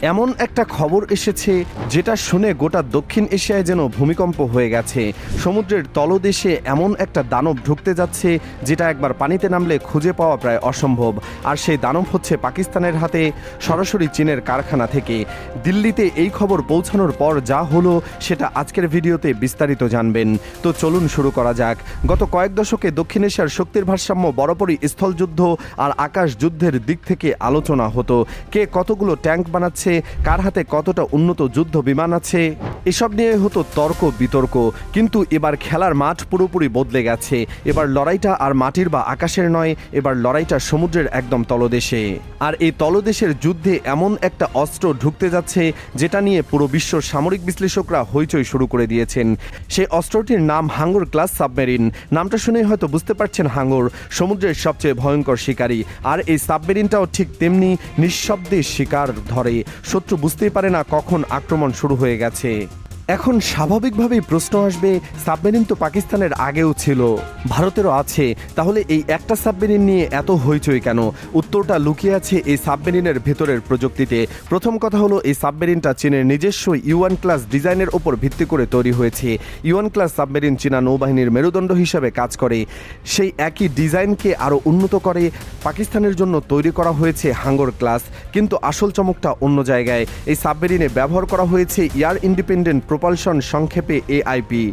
এমন একটা খবর এসেছে যেটা শুনে গোটা দক্ষিণ এশিয়ায় যেন ভূমিকম্প হয়ে গেছে। সমুদ্রের তলদেশে এমন একটা দানব ঢুকতে যাচ্ছে যেটা একবার পানিতে নামলে খুঁজে পাওয়া প্রায় অসম্ভব। আর সেই দানব হচ্ছে পাকিস্তানের হাতে, সরাসরি চীনের কারখানা থেকে। দিল্লিতে এই খবর পৌঁছানোর পর যা হলো সেটা আজকের ভিডিওতে বিস্তারিত জানবেন। তো চলুন শুরু করা যাক। গত কয়েক দশকে দক্ষিণ এশিয়ার শক্তির ভারসাম্য বরাবরই স্থলযুদ্ধ আর আকাশ যুদ্ধের দিক থেকে আলোচনা হতো। কে কতগুলো ট্যাঙ্ক বানাচ্ছে, কার হাতে কতটা উন্নত যুদ্ধ বিমান আছে, এসব নিয়ে হতো তর্ক বিতর্ক। কিন্তু এবার খেলার মাঠ পুরোপুরি বদলে গেছে। এবার লড়াইটা আর মাটির বা আকাশের নয়, এবার লড়াইটা সমুদ্রের একদম তলদেশে। আর এই তলদেশের যুদ্ধে এমন একটা অস্ত্র ঢুকতে যাচ্ছে যেটা নিয়ে পুরো বিশ্ব সামরিক বিশ্লেষকরা হইচই শুরু করে দিয়েছেন। সেই অস্ত্রটির নাম হাঙ্গর ক্লাস সাবমেরিন। নামটা শুনেই হয়তো বুঝতে পারছেন, হাঙ্গর সমুদ্রের সবচেয়ে ভয়ঙ্কর শিকারী। আর এই সাবমেরিনটাও ঠিক তেমনি নিঃশব্দে শিকার ধরে। শত্রু বুঝতেই পারে না কখন আক্রমণ শুরু হয়ে গেছে। এখন স্বাভাবিকভাবেই প্রশ্ন আসবে, সাবমেরিন তো পাকিস্তানের আগেও ছিল, ভারতেরও আছে, তাহলে এই একটা সাবমেরিন নিয়ে এত হইচই কেন? উত্তরটা লুকিয়ে আছে এই সাবমেরিনের ভেতরের প্রযুক্তিতে। প্রথম কথা হলো, এই সাবমেরিনটা চীনের নিজস্ব ইউয়ান ক্লাস ডিজাইনের ওপর ভিত্তি করে তৈরি হয়েছে। ইউয়ান ক্লাস সাবমেরিন চীনা নৌবাহিনীর মেরুদণ্ড হিসেবে কাজ করে। সেই একই ডিজাইনকে আরও উন্নত করে পাকিস্তানের জন্য তৈরি করা হয়েছে হাঙ্গর ক্লাস। কিন্তু আসল চমকটা অন্য জায়গায়। এই সাবমেরিনে ব্যবহার করা হয়েছে এয়ার ইন্ডিপেন্ডেন্ট প্রপালশন, সংক্ষেপে এআইপি।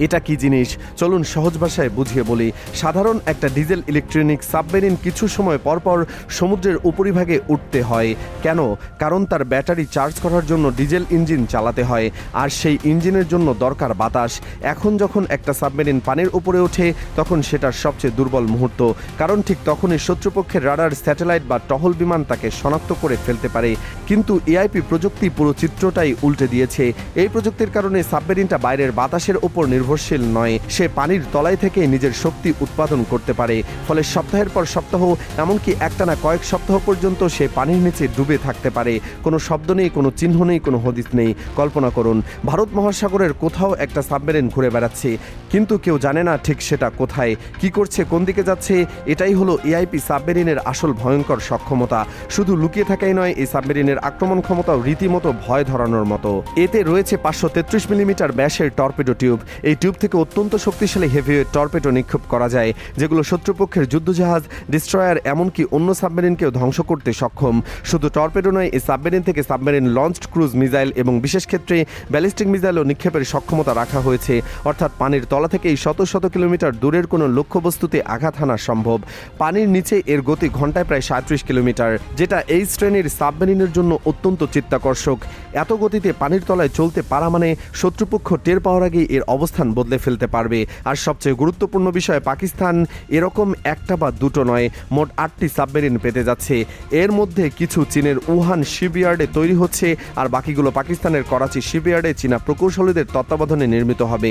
এটা কি জিনিস চলুন সহজ ভাষায় বুঝিয়ে বলি। সাধারণ একটা ডিজেল ইলেকট্রনিক সাবমেরিন কিছু সময় পরপর সমুদ্রের উপরিভাগে উঠতে হয়। কেন? কারণ তার ব্যাটারি চার্জ করার জন্য ডিজেল ইঞ্জিন চালাতে হয়, আর সেই ইঞ্জিনের জন্য দরকার বাতাস। এখন যখন একটা সাবমেরিন পানির উপরে ওঠে তখন সেটার সবচেয়ে দুর্বল মুহূর্ত, কারণ ঠিক তখনই শত্রুপক্ষের রাডার, স্যাটেলাইট বা টহল বিমান তাকে শনাক্ত করে ফেলতে পারে। কিন্তু এআইপি প্রযুক্তি পুরো চিত্রটাই উল্টে দিয়েছে। এই প্রযুক্তির কারণে সাবমেরিনটা বাইরের বাতাসের উপর নির্ভরশীল নয়, সে পানির তলায় থেকে নিজের শক্তি উৎপাদন করতে পারে। ফলে সপ্তাহের পর সপ্তাহ, এমনকি একটানা কয়েক সপ্তাহ পর্যন্ত সে পানির নিচে ডুবে থাকতে পারে। কোনো শব্দ নেই, কোনো চিহ্ন নেই, কোনো হদিস নেই। কল্পনা করুন, ভারত মহাসাগরের কোথাও একটা সাবমেরিন ঘুরে বেড়াচ্ছে, কিন্তু কেউ জানে না ঠিক সেটা কোথায়, কি করছে, কোন দিকে যাচ্ছে। এটাই হলো এআইপি সাবমেরিনের আসল ভয়ঙ্কর সক্ষমতা। শুধু লুকিয়ে থাকাই নয়, এই সাবমেরিনের আক্রমণ ক্ষমতাও রীতিমতো ভয় ধরানোর মতো। এতে রয়েছে 533 মিলিমিটার ব্যাসের টর্পেডো টিউব। এই টিউব থেকে অত্যন্ত শক্তিশালী হেভিওয়েট টর্পেডো নিক্ষেপ করা যায়, যেগুলো শত্রুপক্ষের যুদ্ধজাহাজ, ডিস্ট্রয়ার, এমনকি অন্য সাবমেরিনকেও ধ্বংস করতে সক্ষম। শুধু টর্পেডো নয়, এই সাবমেরিন থেকে সাবমেরিন লঞ্চড ক্রুজ মিসাইল এবং বিশেষ ক্ষেত্রে ব্যালিস্টিক মিসাইলও নিক্ষেপের সক্ষমতা রাখা হয়েছে। অর্থাৎ পানির তলা থেকেই শত শত কিলোমিটার দূরের কোনো লক্ষ্যবস্তুতে আঘাত হানা সম্ভব। পানির নিচে এর গতি ঘন্টায় প্রায় 37 কিলোমিটার, যেটা এই শ্রেণীর সাবমেরিনের জন্য অত্যন্ত চিত্তাকর্ষক। এত গতিতে পানির তলায় চলতে পারা মানে শত্রুপক্ষ টের পাওয়ার আগেই এর অবস্থান বদলে ফেলতে পারবে। আর সবচেয়ে গুরুত্বপূর্ণ বিষয়, পাকিস্তান এরকম একটা বা দুটো নয়, মোট 8টি সাবমেরিন পেতে যাচ্ছে। এর মধ্যে কিছু চীনের উহান শিপইয়ার্ডে তৈরি হচ্ছে, আর বাকিগুলো পাকিস্তানের করাচি শিপইয়ার্ডে চীনা প্রকৌশলীদের তত্ত্বাবধানে নির্মিত হবে।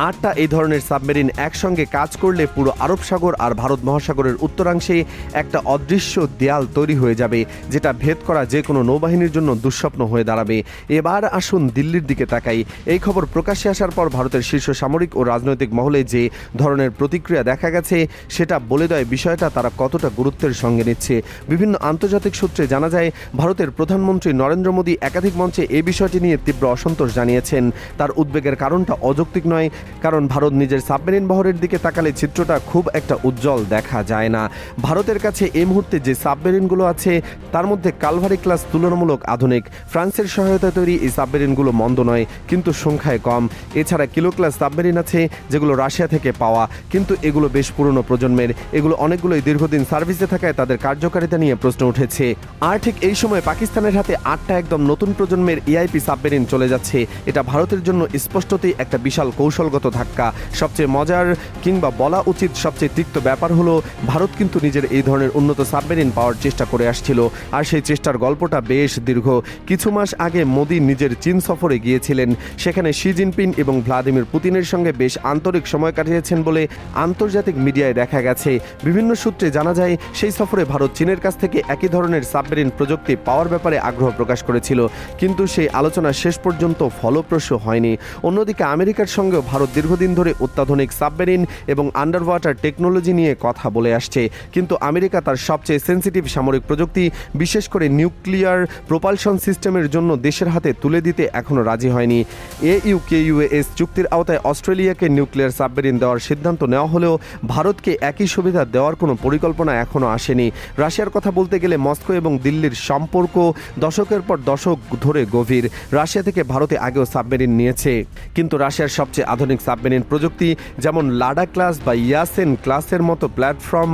8টা এই ধরনের সাবমেরিন একসঙ্গে কাজ করলে পুরো আরব সাগর আর ভারত মহাসাগরের উত্তরাংশে একটা অদৃশ্য দেয়াল তৈরি হয়ে যাবে, যেটা ভেদ করা যে কোনো নৌবাহিনীর জন্য দুঃস্বপ্ন হয়ে দাঁড়াবে। এবার আসুন দিল্লির দিকে তাকাই। এই খবর প্রকাশ্যে আসার পর ভারতের শীর্ষ সামরিক ও রাজনৈতিক মহলে যে ধরনের প্রতিক্রিয়া দেখা গেছে সেটা বলে দেয় বিষয়টা তারা কতটা গুরুত্বের সঙ্গে নিচ্ছে। বিভিন্ন আন্তর্জাতিক সূত্রে জানা যায়, ভারতের প্রধানমন্ত্রী নরেন্দ্র মোদী একাধিক মঞ্চে এই বিষয়টি নিয়ে তীব্র অসন্তোষ জানিয়েছেন। তার উদ্বেগের কারণটা অযৌক্তিক নয়, কারণ ভারত নিজের সাবমেরিন বহরের দিকে তাকালে চিত্রটা খুব একটা উজ্জ্বল দেখা যায় না। ভারতের কাছে এই মুহূর্তে যে সাবমেরিনগুলো আছে তার মধ্যে কালভারি ক্লাস তুলনামূলক আধুনিক। ফ্রান্সের সহায়তায় তৈরি এই সাবমেরিনগুলো মন্দ নয়, কিন্তু সংখ্যায় কম। এছাড়া কিলো ক্লাস সাবমেরিন আছে, যেগুলো রাশিয়া থেকে পাওয়া, কিন্তু এগুলো বেশ পুরনো প্রজন্মের। এগুলো অনেকগুলোই দীর্ঘদিন সার্ভিসে থাকায় তাদের কার্যকারিতা নিয়ে প্রশ্ন উঠেছে। আর ঠিক এই সময় পাকিস্তানের হাতে 8টা একদম নতুন প্রজন্মের এআইপি সাবমেরিন চলে যাচ্ছে। এটা ভারতের জন্য স্পষ্টতই একটা বিশাল কৌশলগত ধাক্কা। সবচেয়ে মজার, কিংবা বলা উচিত সবচেয়ে তিক্ত ব্যাপার হলো, ভারত কিন্তু নিজের এই ধরনের উন্নত সাবমেরিন পাওয়ার চেষ্টা করে আসছিল, আর সেই চেষ্টার গল্পটা বেশ দীর্ঘ। কিছু মাস আগে মোদী নিজের চীন সফরে গিয়েছিলেন। সেখানে শি জিনপিং এবং ভ্লাদিমির পুতিনের চীনের সঙ্গে বেশ আন্তরিক সময় কাটিয়েছেন বলে আন্তর্জাতিক মিডিয়ায় দেখা গেছে। বিভিন্ন সূত্রে জানা যায় সেই সফরে ভারত চীনের কাছ থেকে একই ধরনের সাবমেরিন প্রযুক্তি পাওয়ার ব্যাপারে আগ্রহ প্রকাশ করেছিল, কিন্তু সেই আলোচনা শেষ পর্যন্ত ফলপ্রসূ হয়নি। অন্যদিকে আমেরিকার সঙ্গেও ভারত দীর্ঘদিন ধরে অত্যাধুনিক সাবমেরিন এবং আন্ডার ওয়াটার টেকনোলজি নিয়ে কথা বলে আসছে, কিন্তু আমেরিকা তার সবচেয়ে সেন্সিটিভ সামরিক প্রযুক্তি, বিশেষ করে নিউক্লিয়ার প্রোপালশন সিস্টেমের জন্য দেশের হাতে তুলে দিতে এখনও রাজি হয়নি। AUKUS চুক্তির আওতায় অস্ট্রেলিয়াকে নিউক্লিয়ার সাবমেরিন দেওয়ার সিদ্ধান্ত নেওয়া হলেও ভারতকে একই সুবিধা দেওয়ার কোনো পরিকল্পনা এখনও আসেনি। রাশিয়ার কথা বলতে গেলে মস্কো এবং দিল্লির সম্পর্ক দশকের পর দশক ধরে গভীর। রাশিয়া থেকে ভারতে আগেও সাবমেরিন নিয়েছে, কিন্তু রাশিয়ার সবচেয়ে আধুনিক সাবমেরিন প্রযুক্তি যেমন লাডা ক্লাস বা ইয়াসেন ক্লাসের মতো প্ল্যাটফর্ম,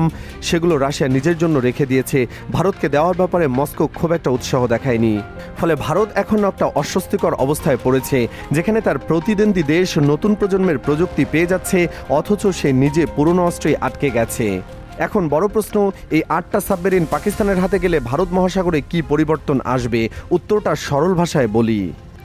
সেগুলো রাশিয়া নিজের জন্য রেখে দিয়েছে। ভারতকে দেওয়ার ব্যাপারে মস্কো খুব একটা উৎসাহ দেখায়নি। ফলে ভারত এখন একটা অস্বস্তিকর অবস্থায় পড়েছে, যেখানে তার প্রতিদ্বন্দ্বী দেশ নতুন প্রজন্মের প্রযুক্তি পেয়ে যাচ্ছে, অথচ সে নিজে পুরনো অস্ত্রে আটকে গেছে। এখন বড় প্রশ্ন, এই 8টা সাবমেরিন পাকিস্তানের হাতে গেলে ভারত মহাসাগরে কি পরিবর্তন আসবে? উত্তরটা সরল ভাষায় বলি।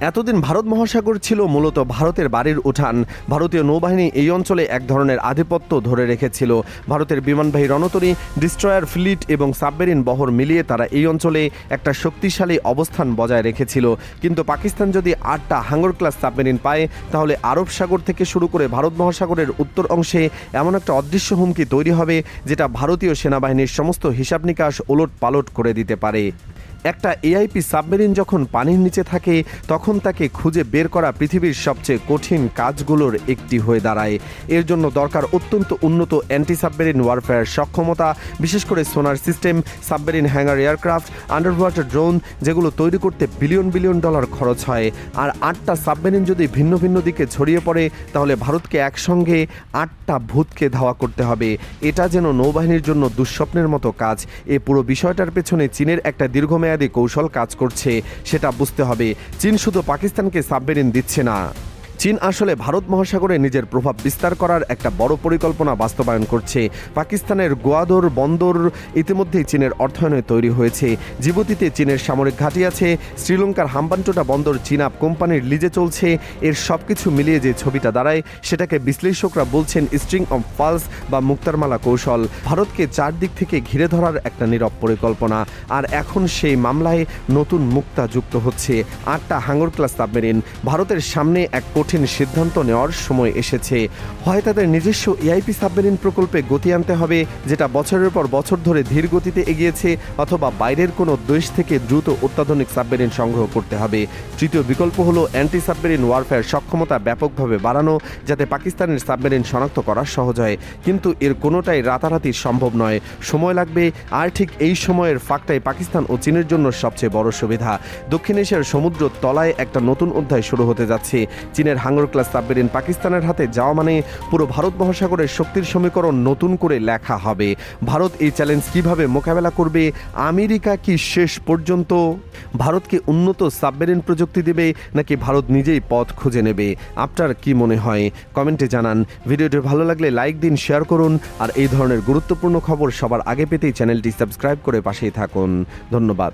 এতদিন ভারত মহাসাগর ছিল মূলত ভারতের বাড়ির উঠান। ভারতীয় নৌবাহিনী এই অঞ্চলে এক ধরনের আধিপত্য ধরে রেখেছিল। ভারতের বিমানবাহী রণতরী, ডিস্ট্রয়ার ফ্লিট এবং সাবমেরিন বহর মিলিয়ে তারা এই অঞ্চলে একটা শক্তিশালী অবস্থান বজায় রেখেছিল। কিন্তু পাকিস্তান যদি 8টা হাঙ্গর ক্লাস সাবমেরিন পায়, তাহলে আরব সাগর থেকে শুরু করে ভারত মহাসাগরের উত্তর অংশে এমন একটা অদৃশ্য হুমকি তৈরি হবে, যেটা ভারতীয় সেনাবাহিনীর সমস্ত হিসাব নিকাশ ওলট পালট করে দিতে পারে। একটা AIP সাবমেরিন যখন পানির নিচে থাকে, তখন তাকে খুঁজে বের করা পৃথিবীর সবচেয়ে কঠিন কাজগুলোর একটি হয়ে দাঁড়ায়। এর জন্য দরকার অত্যন্ত উন্নত অ্যান্টি সাবমেরিন ওয়ারফেয়ার সক্ষমতা, বিশেষ করে সোনার system, submarine hanger aircraft, under water drone, যেগুলো তৈরি করতে বিলিয়ন বিলিয়ন ডলার খরচ হয়। আর 8টা সাবমেরিন যদি ভিন্ন ভিন্ন দিকে ছড়িয়ে পড়ে, তাহলে ভারতকে একসঙ্গে 8টা ভূতকে ধাওয়া করতে হবে। এটা যেন নৌবাহিনীর জন্য দুঃস্বপ্নের মতো কাজ। এই পুরো বিষয়টার পেছনে চীনের একটা দীর্ঘমেয়াদী কৌশল কাজ করছে, সেটা বুঝতে হবে। চীন শুধু পাকিস্তানকে সাবমেরিন দিচ্ছে না, চীন আসলে ভারত মহাসাগরে নিজের প্রভাব বিস্তার করার একটা বড় পরিকল্পনা বাস্তবায়ন করছে। পাকিস্তানের গোয়াদর বন্দর ইতিমধ্যেই চীনের অর্থায়নে তৈরি হয়েছে। জিবুতিতে চীনের সামরিক ঘাঁটি আছে, শ্রীলঙ্কার হাম্বানটোটা বন্দর চীনা কোম্পানির লিজে চলছে। এর সব কিছু মিলিয়ে যে ছবিটা দাঁড়ায়, সেটাকে বিশ্লেষকরা বলছেন স্ট্রিং অফ পালস বা মুক্তারমালা কৌশল। ভারতকে চারদিক থেকে ঘিরে ধরার একটা নীরব পরিকল্পনা। আর এখন সেই মামলায় নতুন মুক্তা যুক্ত হচ্ছে। 8টা হাঙ্গর ক্লাস সাবমেরিন। ভারতের সামনে এক কঠিন সিদ্ধান্ত নেওয়ার সময় এসেছে। হয় তাদের নিজস্ব AIP সাবমেরিন প্রকল্পে গতি আনতে হবে, যেটা বছরের পর বছর ধরে ধীর গতিতে এগিয়েছে, অথবা বাইরের কোনো দেশ থেকে দ্রুত অত্যাধুনিক সাবমেরিন সংগ্রহ করতে হবে। তৃতীয় বিকল্প হলো অ্যান্টি সাবমেরিন ওয়ারফেয়ার সক্ষমতা ব্যাপকভাবে বাড়ানো, যাতে পাকিস্তানের সাবমেরিন শনাক্ত করা সহজ হয়। কিন্তু এর কোনোটাই রাতারাতি সম্ভব নয়, সময় লাগবে। আর ঠিক এই সময়ের ফাঁকটাই পাকিস্তান ও চীনের জন্য সবচেয়ে বড় সুবিধা। দক্ষিণ এশিয়ার সমুদ্র তলায় একটা নতুন অধ্যায় শুরু হতে যাচ্ছে। চীনের হাঙ্গর ক্লাস সাবমেরিন পাকিস্তানের হাতে যাওয়া মানে পুরো ভারত মহাসাগরের শক্তির সমীকরণ নতুন করে লেখা হবে। ভারত এই চ্যালেঞ্জ কিভাবে মোকাবেলা করবে? আমেরিকা কি শেষ পর্যন্ত ভারতকে উন্নত সাবমেরিন প্রযুক্তি দেবে, নাকি ভারত নিজেই পথ খুঁজে নেবে? আপনার কি মনে হয়? কমেন্টে জানান। ভিডিওটি ভালো লাগলে লাইক দিন, শেয়ার করুন। আর এই ধরনের গুরুত্বপূর্ণ খবর সবার আগে পেতেই চ্যানেলটি সাবস্ক্রাইব করে পাশেই থাকুন। ধন্যবাদ।